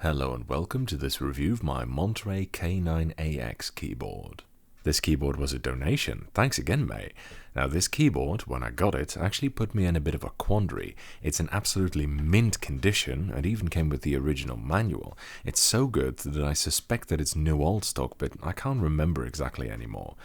Hello and welcome to this review of my Monterey K9AX keyboard. This keyboard was a donation, thanks again mate. Now this keyboard, when I got it, actually put me in a bit of a quandary. It's in absolutely mint condition and even came with the original manual. It's so good that I suspect that it's new old stock, but I can't remember exactly anymore.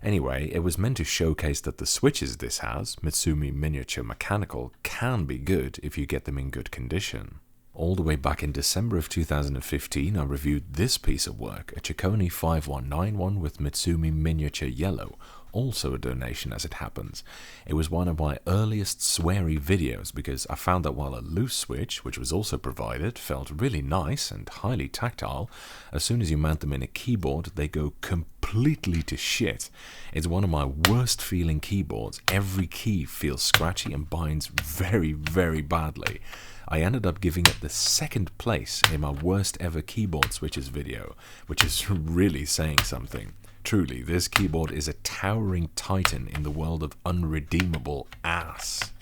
Anyway, it was meant to showcase that the switches this has, Mitsumi miniature mechanical, can be good if you get them in good condition. All the way back in December of 2015, I reviewed this piece of work, a Ciccone 5191 with Mitsumi miniature yellow, also a donation as it happens. It was one of my earliest sweary videos because I found that while a loose switch, which was also provided, felt really nice and highly tactile, as soon as you mount them in a keyboard, they go completely to shit. It's one of my worst feeling keyboards. Every key feels scratchy and binds very, very badly. I ended up giving it the second place in my worst ever keyboard switches video, which is really saying something. Truly, this keyboard is a towering titan in the world of unredeemable ass.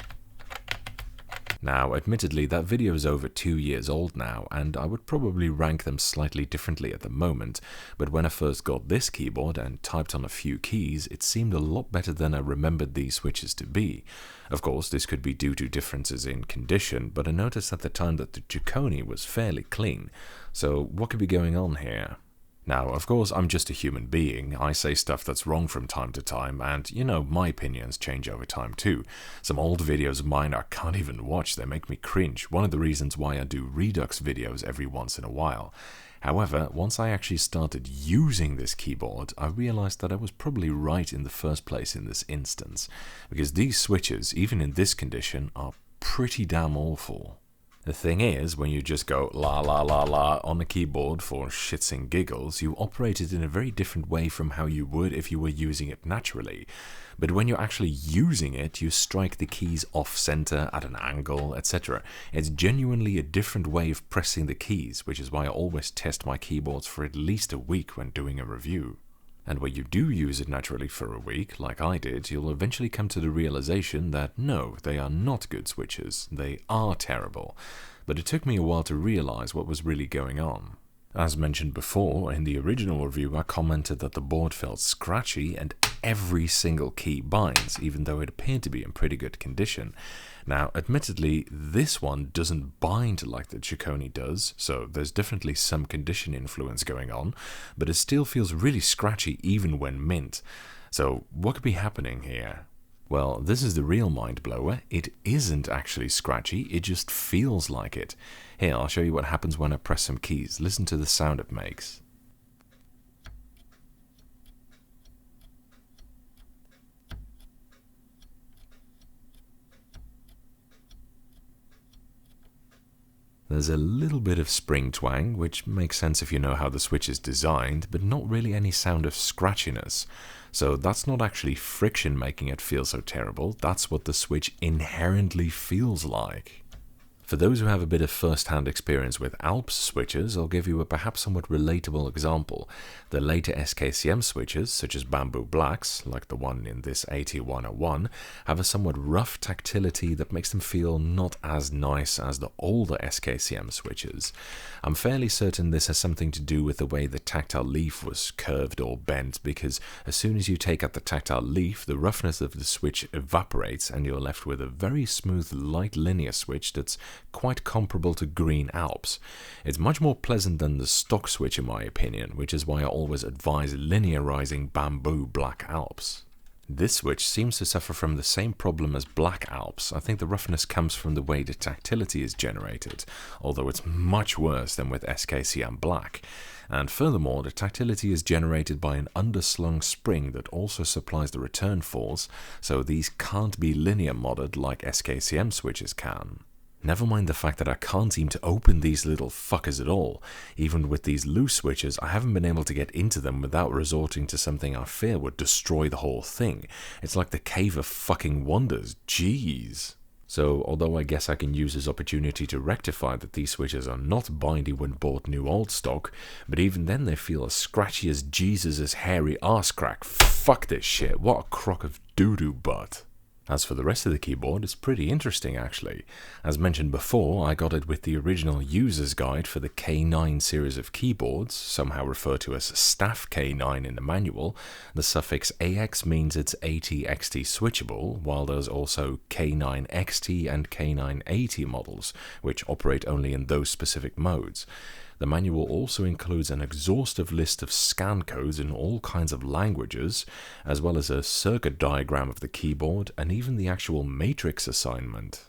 Now, admittedly, that video is over 2 years old now, and I would probably rank them slightly differently at the moment, but when I first got this keyboard and typed on a few keys, it seemed a lot better than I remembered these switches to be. Of course, this could be due to differences in condition, but I noticed at the time that the Ciccone was fairly clean, so what could be going on here? Now, of course, I'm just a human being. I say stuff that's wrong from time to time, and, you know, my opinions change over time too. Some old videos of mine I can't even watch, they make me cringe. One of the reasons why I do Redux videos every once in a while. However, once I actually started using this keyboard, I realized that I was probably right in the first place in this instance, because these switches, even in this condition, are pretty damn awful. The thing is, when you just go la la la la on the keyboard for shits and giggles, you operate it in a very different way from how you would if you were using it naturally. But when you're actually using it, you strike the keys off-center, at an angle, etc. It's genuinely a different way of pressing the keys, which is why I always test my keyboards for at least a week when doing a review. And when you do use it naturally for a week, like I did, you'll eventually come to the realization that no, they are not good switches, they are terrible. But it took me a while to realize what was really going on. As mentioned before, in the original review I commented that the board felt scratchy and every single key binds, even though it appeared to be in pretty good condition. Now, admittedly, this one doesn't bind like the Ciccone does, so there's definitely some condition influence going on, but it still feels really scratchy even when mint. So, what could be happening here? Well, this is the real mind blower. It isn't actually scratchy, it just feels like it. Here, I'll show you what happens when I press some keys. Listen to the sound it makes. There's a little bit of spring twang, which makes sense if you know how the switch is designed, but not really any sound of scratchiness. So that's not actually friction making it feel so terrible, that's what the switch inherently feels like. For those who have a bit of first-hand experience with Alps switches, I'll give you a perhaps somewhat relatable example. The later SKCM switches, such as Bamboo Blacks, like the one in this AT101, have a somewhat rough tactility that makes them feel not as nice as the older SKCM switches. I'm fairly certain this has something to do with the way the tactile leaf was curved or bent, because as soon as you take out the tactile leaf, the roughness of the switch evaporates and you're left with a very smooth, light linear switch that's quite comparable to Green Alps. It's much more pleasant than the stock switch in my opinion, which is why I always advise linearizing Bamboo Black Alps. This switch seems to suffer from the same problem as Black Alps. I think the roughness comes from the way the tactility is generated, although it's much worse than with SKCM Black. And furthermore, the tactility is generated by an underslung spring that also supplies the return force, so these can't be linear modded like SKCM switches can. Never mind the fact that I can't seem to open these little fuckers at all. Even with these loose switches, I haven't been able to get into them without resorting to something I fear would destroy the whole thing. It's like the Cave of fucking Wonders, jeez. So, although I guess I can use this opportunity to rectify that these switches are not bindy when bought new old stock, but even then they feel as scratchy as Jesus' hairy arse crack. Fuck this shit, what a crock of doo-doo butt. As for the rest of the keyboard, it's pretty interesting actually. As mentioned before, I got it with the original user's guide for the K9 series of keyboards, somehow referred to as staff K9 in the manual. The suffix AX means it's AT-XT switchable, while there's also K9XT and K9AT models, which operate only in those specific modes. The manual also includes an exhaustive list of scan codes in all kinds of languages, as well as a circuit diagram of the keyboard and even the actual matrix assignment.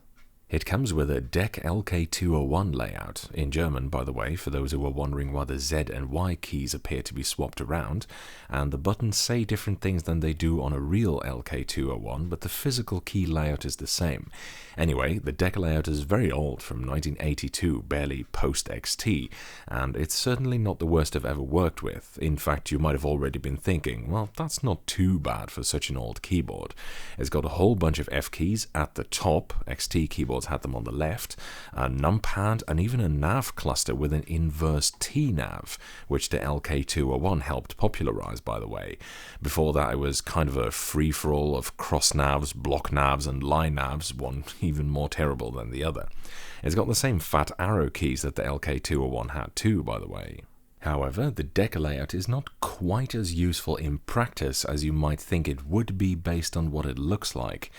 It comes with a DEC LK201 layout, in German by the way, for those who are wondering why the Z and Y keys appear to be swapped around, and the buttons say different things than they do on a real LK201, but the physical key layout is the same. Anyway, the Deckle layout is very old, from 1982, barely post-XT, and it's certainly not the worst I've ever worked with. In fact, you might have already been thinking, well, that's not too bad for such an old keyboard. It's got a whole bunch of F keys at the top, XT keyboards had them on the left, a numpad, and even a nav cluster with an inverse T-nav, which the LK201 helped popularize, by the way. Before that, it was kind of a free-for-all of cross navs, block navs, and line navs, one even more terrible than the other. It's got the same fat arrow keys that the LK201 had too, by the way. However, the Deckle layout is not quite as useful in practice as you might think it would be based on what it looks like,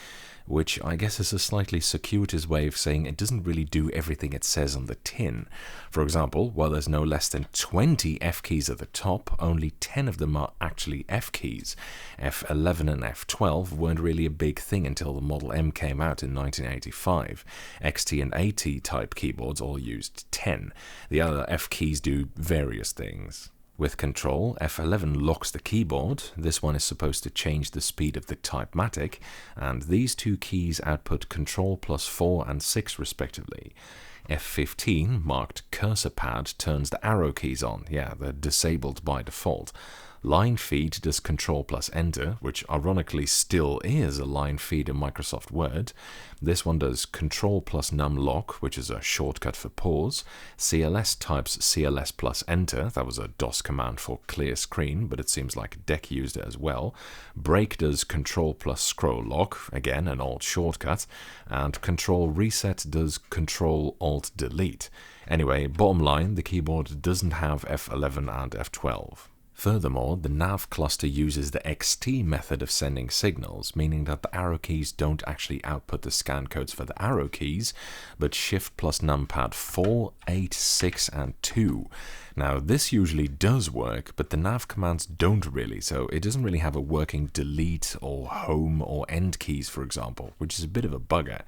which I guess is a slightly circuitous way of saying it doesn't really do everything it says on the tin. For example, while there's no less than 20 F keys at the top, only 10 of them are actually F keys. F11 and F12 weren't really a big thing until the Model M came out in 1985. XT and AT type keyboards all used 10. The other F keys do various things. With Control, F11 locks the keyboard. This one is supposed to change the speed of the Typematic, and these two keys output Control plus 4 and 6 respectively. F15, marked Cursor Pad, turns the arrow keys on. Yeah, they're disabled by default. Line Feed does Control plus Enter, which ironically still is a line feed in Microsoft Word. This one does Control plus Num Lock, which is a shortcut for pause. CLS types CLS plus Enter. That was a DOS command for clear screen, but it seems like DEC used it as well. Break does Control plus Scroll Lock, again an old shortcut. And Control Reset does Control Alt Delete. Anyway, bottom line, the keyboard doesn't have F11 and F12. Furthermore, the nav cluster uses the XT method of sending signals, meaning that the arrow keys don't actually output the scan codes for the arrow keys, but Shift plus numpad 4, 8, 6, and 2. Now, this usually does work, but the nav commands don't really, so it doesn't really have a working delete or home or end keys, for example, which is a bit of a bugger.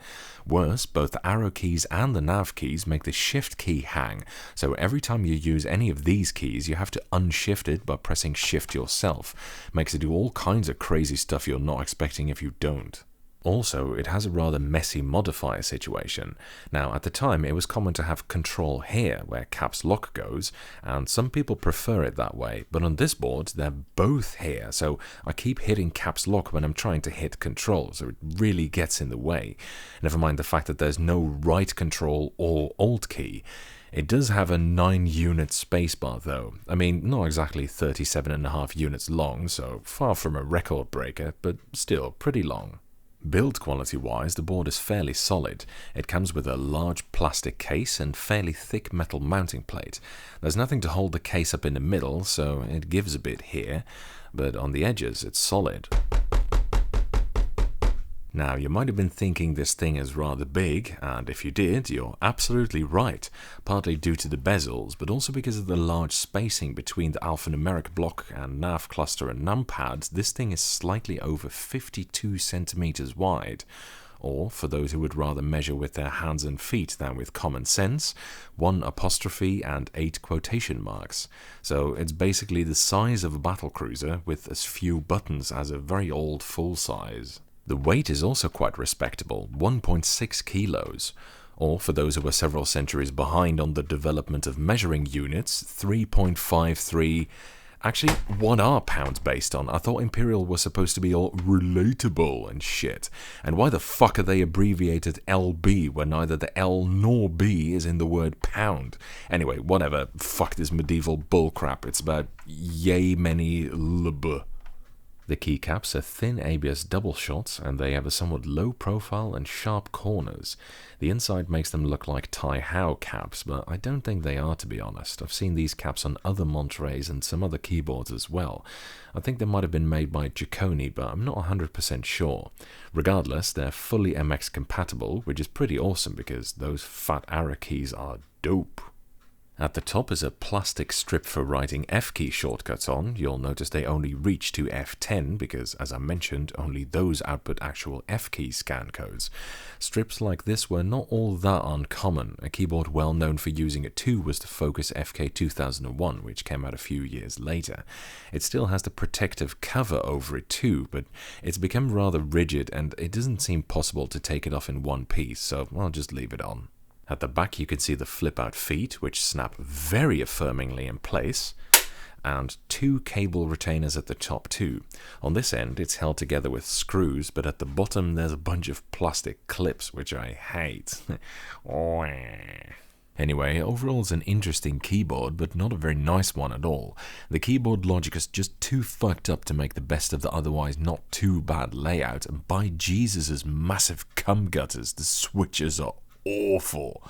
Worse, both the arrow keys and the nav keys make the shift key hang, so every time you use any of these keys, you have to unshift it by pressing shift yourself. Makes it do all kinds of crazy stuff you're not expecting if you don't. Also, it has a rather messy modifier situation. Now, at the time, it was common to have Control here, where caps lock goes, and some people prefer it that way, but on this board, they're both here, so I keep hitting caps lock when I'm trying to hit Control, so it really gets in the way. Never mind the fact that there's no right Control or Alt key. It does have a 9-unit spacebar though. I mean, not exactly 37.5 units long, so far from a record breaker, but still pretty long. Build quality wise, the board is fairly solid. It comes with a large plastic case and fairly thick metal mounting plate. There's nothing to hold the case up in the middle, so it gives a bit here, but on the edges it's solid. Now, you might have been thinking this thing is rather big, and if you did, you're absolutely right, partly due to the bezels, but also because of the large spacing between the alphanumeric block and nav cluster and numpad. This thing is slightly over 52 centimeters wide, or, for those who would rather measure with their hands and feet than with common sense, 1 apostrophe and 8 quotation marks. So it's basically the size of a battlecruiser with as few buttons as a very old full-size. The weight is also quite respectable, 1.6 kilos, or for those who are several centuries behind on the development of measuring units, 3.53. Actually, what are pounds based on? I thought Imperial was supposed to be all relatable and shit. And why the fuck are they abbreviated LB when neither the L nor B is in the word pound? Anyway, whatever, fuck this medieval bullcrap, it's about yay many lb. The keycaps are thin ABS double shots, and they have a somewhat low profile and sharp corners. The inside makes them look like Tai-Hao caps, but I don't think they are, to be honest. I've seen these caps on other Montereys and some other keyboards as well. I think they might have been made by Giaconi, but I'm not 100% sure. Regardless, they're fully MX compatible, which is pretty awesome because those fat arrow keys are dope. At the top is a plastic strip for writing F key shortcuts on. You'll notice they only reach to F10 because, as I mentioned, only those output actual F key scan codes. Strips like this were not all that uncommon. A keyboard well known for using it too was the Focus FK 2001, which came out a few years later. It still has the protective cover over it too, but it's become rather rigid and it doesn't seem possible to take it off in one piece, so I'll just leave it on. At the back you can see the flip-out feet, which snap very affirmingly in place, and two cable retainers at the top too. On this end it's held together with screws, but at the bottom there's a bunch of plastic clips, which I hate. Anyway, overall it's an interesting keyboard, but not a very nice one at all. The keyboard logic is just too fucked up to make the best of the otherwise not too bad layout, and by Jesus' massive cum gutters, the switches are awful.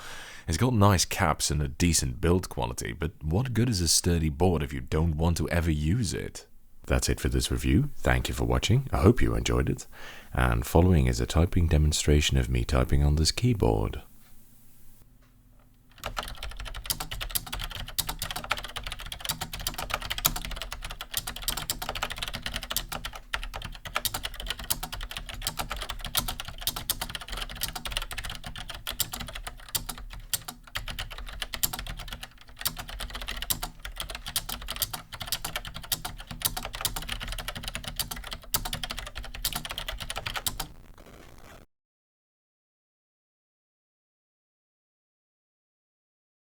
It's got nice caps and a decent build quality, but what good is a sturdy board if you don't want to ever use it? That's it for this review. Thank you for watching. I hope you enjoyed it. And following is a typing demonstration of me typing on this keyboard.